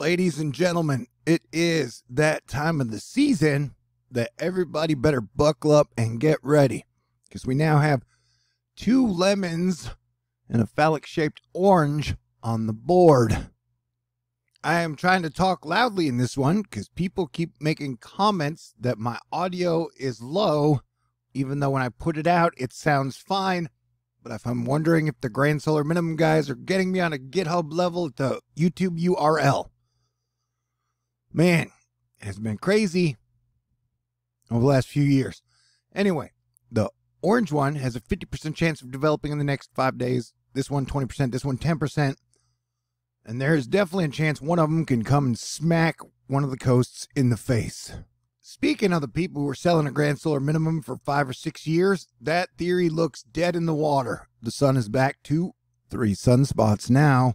Ladies and gentlemen, it is that time of the season that everybody better buckle up and get ready, because we now have 2 lemons and a phallic-shaped orange on the board. I am trying to talk loudly in this one because people keep making comments that my audio is low, even though when I put it out, it sounds fine. But if I'm wondering if the Grand Solar Minimum guys are getting me on a GitHub level at the YouTube URL. Man, it has been crazy over the last few years. Anyway, the orange one has a 50% chance of developing in the next 5 days. This one 20%, this one 10%. And there's definitely a chance one of them can come and smack one of the coasts in the face. Speaking of the people who are selling a Grand Solar Minimum for 5 or 6 years, that theory looks dead in the water. The sun is back to 3 sunspots now.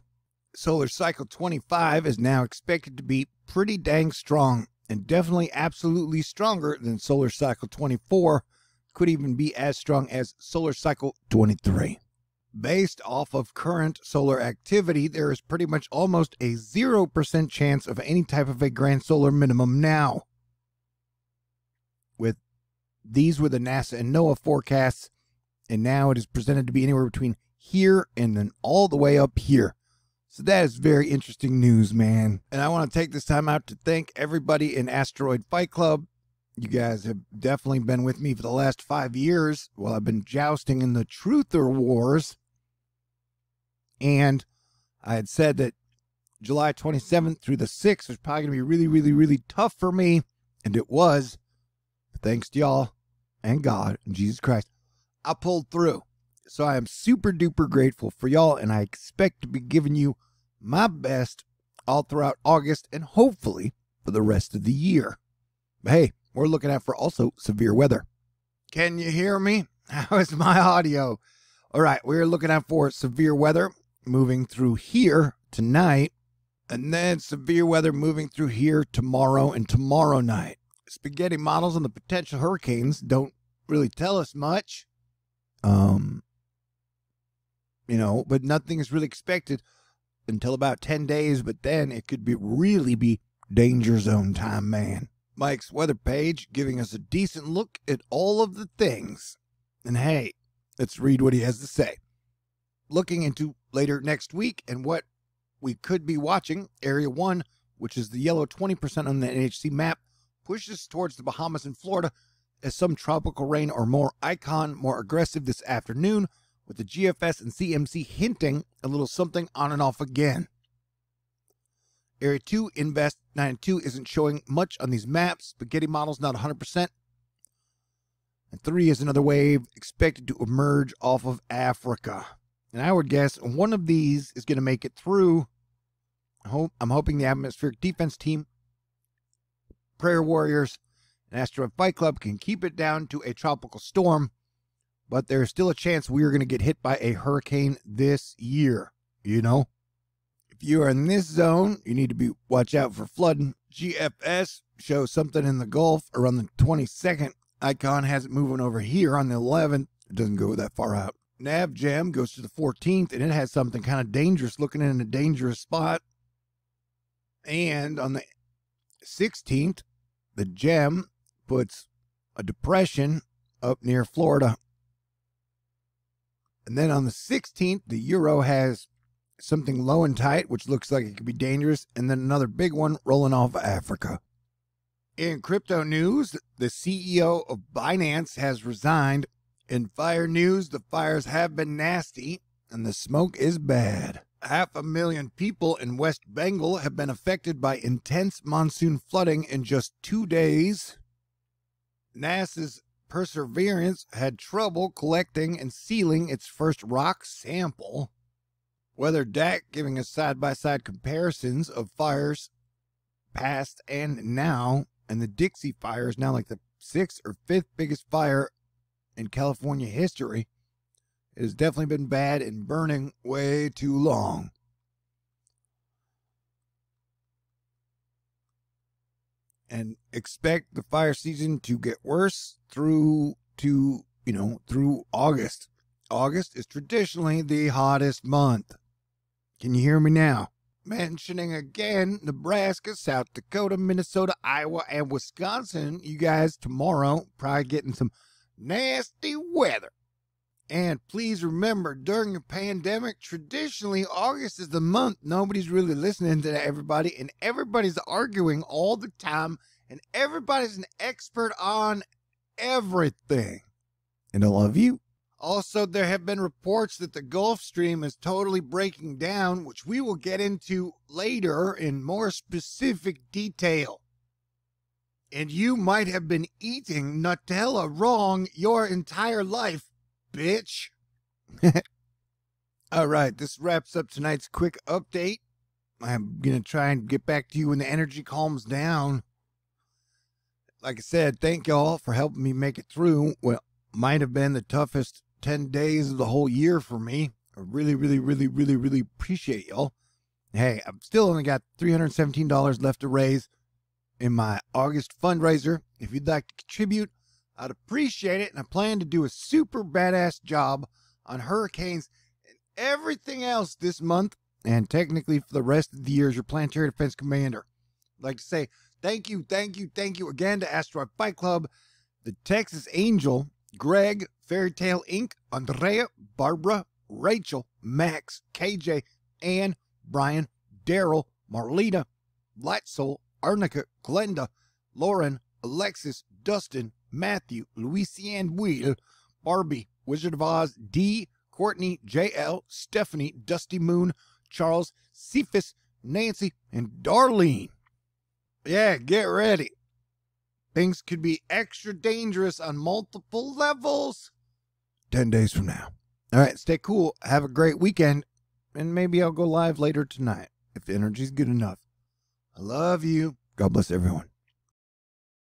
Solar Cycle 25 is now expected to be pretty dang strong, and definitely absolutely stronger than Solar Cycle 24. Could even be as strong as Solar Cycle 23. Based off of current solar activity, there is pretty much almost a 0% chance of any type of a Grand Solar Minimum now. With these were the NASA and NOAA forecasts, and now it is presented to be anywhere between here and then all the way up here. So that is very interesting news, man. And I want to take this time out to thank everybody in Asteroid Fight Club. You guys have definitely been with me for the last 5 years while I've been jousting in the Truther Wars. And I had said that July 27th through the 6th was probably going to be really, really tough for me. And it was. But thanks to y'all and God and Jesus Christ, I pulled through. So I am super duper grateful for y'all, and I expect to be giving you my best all throughout August and hopefully for the rest of the year. But hey, we're looking out for also severe weather. Can you hear me? How is my audio? All right, we're looking out for severe weather moving through here tonight, and then severe weather moving through here tomorrow and tomorrow night. Spaghetti models on the potential hurricanes don't really tell us much. But nothing is really expected until about 10 days, but then it could really be danger zone time, man. Mike's weather page giving us a decent look at all of the things. And hey, let's read what he has to say. Looking into later next week and what we could be watching, Area 1, which is the yellow 20% on the NHC map, pushes towards the Bahamas and Florida as some tropical rain or more aggressive this afternoon, with the GFS and CMC hinting a little something on and off again. Area 2, Invest 9 and 2 isn't showing much on these maps. Spaghetti models not 100%. And 3 is another wave expected to emerge off of Africa. And I would guess one of these is going to make it through. I'm hoping the Atmospheric Defense Team, Prayer Warriors, and Asteroid Fight Club can keep it down to a tropical storm. But there's still a chance we are going to get hit by a hurricane this year, If you are in this zone, you need to watch out for flooding. GFS shows something in the Gulf around the 22nd. Icon has it moving over here on the 11th. It doesn't go that far out. NavGem goes to the 14th, and it has something kind of dangerous looking in a dangerous spot. And on the 16th, the Gem puts a depression up near Florida. And then on the 16th, the Euro has something low and tight, which looks like it could be dangerous, and then another big one rolling off of Africa. In crypto news, the CEO of Binance has resigned. In fire news, the fires have been nasty, and the smoke is bad. 500,000 people in West Bengal have been affected by intense monsoon flooding in just 2 days. NASA's Perseverance had trouble collecting and sealing its first rock sample. Weather DAC giving us side-by-side comparisons of fires past and now, and the Dixie fire is now like the 6th or 5th biggest fire in California history. It has definitely been bad and burning way too long. And expect the fire season to get worse through August. August is traditionally the hottest month. Can you hear me now? mentioning again Nebraska, South Dakota, Minnesota, Iowa, and Wisconsin. You guys tomorrow probably getting some nasty weather. And please remember, during a pandemic, traditionally August is the month nobody's really listening to everybody, and everybody's arguing all the time, and everybody's an expert on everything. And I love you. Also, there have been reports that the Gulf Stream is totally breaking down, which we will get into later in more specific detail. And you might have been eating Nutella wrong your entire life, bitch. All right, this wraps up tonight's quick update. I'm going to try and get back to you when the energy calms down. Like I said, thank y'all for helping me make it through what might have been the toughest 10 days of the whole year for me. I really appreciate y'all. Hey, I've still only got $317 left to raise in my August fundraiser. If you'd like to contribute, I'd appreciate it. And I plan to do a super badass job on hurricanes and everything else this month, and technically for the rest of the year as your planetary defense commander. I'd like to say thank you again to Asteroid Fight Club, the Texas Angel, Greg, Fairytale Inc., Andrea, Barbara, Rachel, Max, KJ, Ann, Brian, Daryl, Marlita, Lightsoul, Arnica, Glenda, Lauren, Alexis, Dustin, Matthew, Louisiane Will, Barbie, Wizard of Oz, D, Courtney, JL, Stephanie, Dusty Moon, Charles, Cephas, Nancy, and Darlene. Yeah, get ready. Things could be extra dangerous on multiple levels 10 days from now. All right, stay cool. Have a great weekend. And maybe I'll go live later tonight if the energy's good enough. I love you. God bless everyone.